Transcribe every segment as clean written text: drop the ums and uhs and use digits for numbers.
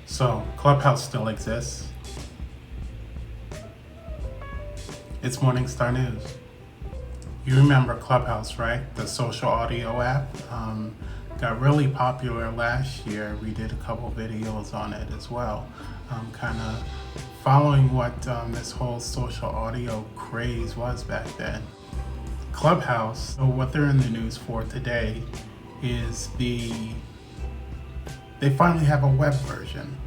So, Clubhouse still exists. It's Morningstar News. You remember Clubhouse, right? The social audio app. Got really popular last year. We did a couple videos on it as well. Kind of following what this whole social audio craze was back then. Clubhouse, so what they're in the news for today is they finally have a web version.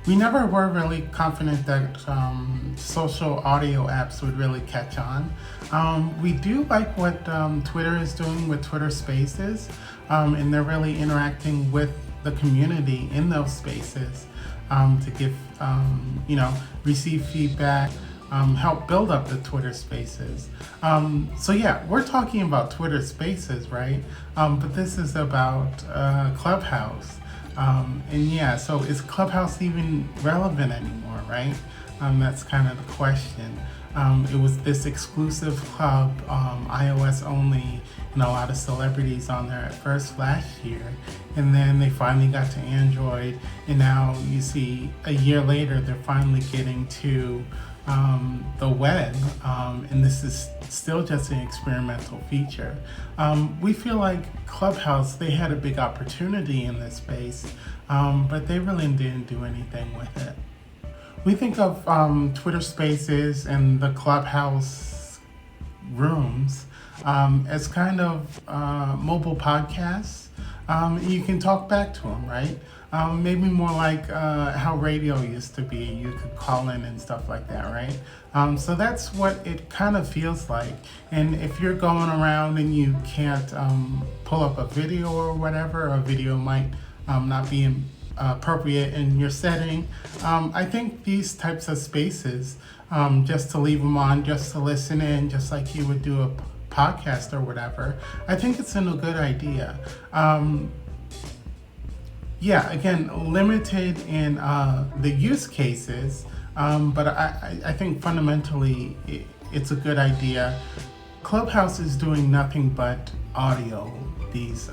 We never were really confident that social audio apps would really catch on. We do like what Twitter is doing with Twitter Spaces, and they're really interacting with the community in those spaces to give, receive feedback, help build up the Twitter Spaces. So yeah, we're talking about Twitter Spaces, right? But this is about Clubhouse. So is Clubhouse even relevant anymore, right? That's kind of the question. It was this exclusive club, iOS only, and a lot of celebrities on there at first last year. And then they finally got to Android, and now you see a year later, they're finally getting to the web, and this is still just an experimental feature. We feel like Clubhouse, they had a big opportunity in this space, but they really didn't do anything with it. We think of Twitter Spaces and the Clubhouse rooms as kind of mobile podcasts. You can talk back to them, right? Maybe more like how radio used to be. You could call in and stuff like that, right? So that's what it kind of feels like. And if you're going around and you can't pull up a video or whatever, a video might not be appropriate in your setting, I think these types of spaces, just to leave them on, just to listen in, just like you would do a podcast or whatever, I think it's a good idea. Again, limited in the use cases, but I think fundamentally it's a good idea. Clubhouse is doing nothing but audio, these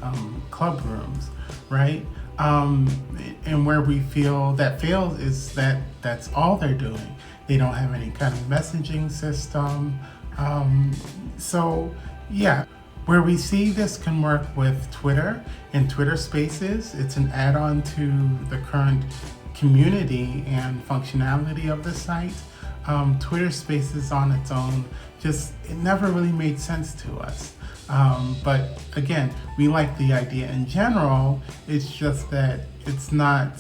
club rooms, right? And where we feel that fails is that that's all they're doing. They don't have any kind of messaging system. Where we see this can work with Twitter and Twitter Spaces, it's an add-on to the current community and functionality of the site. Twitter Spaces on its own, it never really made sense to us. But again, we like the idea in general. It's just that it's not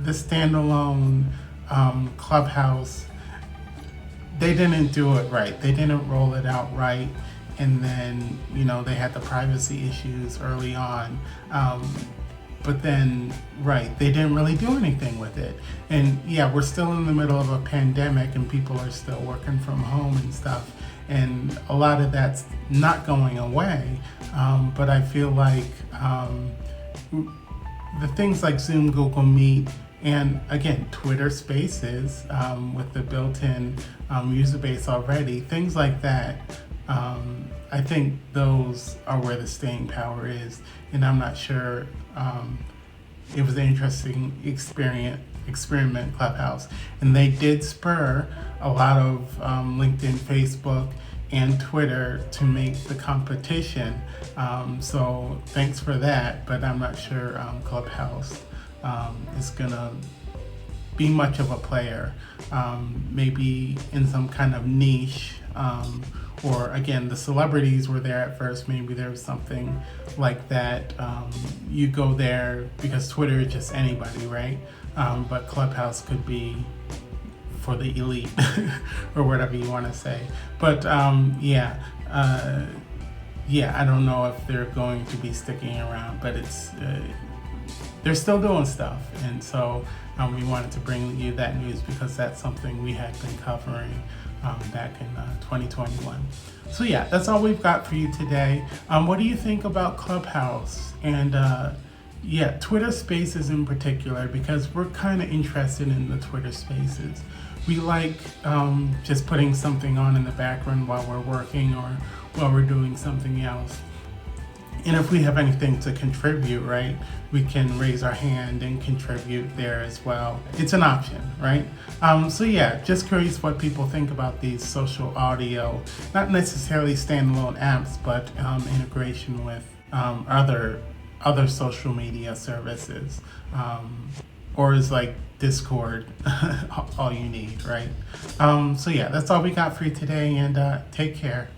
the standalone Clubhouse. They didn't do it right. They didn't roll it out right. And then, they had the privacy issues early on. But then, they didn't really do anything with it. And yeah, we're still in the middle of a pandemic and people are still working from home and stuff. And a lot of that's not going away. But I feel like the things like Zoom, Google Meet, and again, Twitter Spaces with the built-in user base already, things like that, I think those are where the staying power is. And I'm not sure, it was an interesting experiment Clubhouse. And they did spur a lot of LinkedIn, Facebook, and Twitter to make the competition. So thanks for that, but I'm not sure Clubhouse is gonna be much of a player. Maybe in some kind of niche, or again, the celebrities were there at first. Maybe there was something like that. You go there because Twitter is just anybody, right? But Clubhouse could be for the elite or whatever you want to say. But I don't know if they're going to be sticking around, but they're still doing stuff. And so we wanted to bring you that news because that's something we had been covering back in 2021. So yeah, that's all we've got for you today. What do you think about Clubhouse? And Twitter Spaces in particular, because we're kind of interested in the Twitter Spaces. We like just putting something on in the background while we're working or while we're doing something else. And if we have anything to contribute, right, we can raise our hand and contribute there as well. It's an option, right? So yeah, just curious what people think about these social audio, not necessarily standalone apps, but integration with other social media services, or is like Discord all you need, right? So yeah, that's all we got for you today, and take care.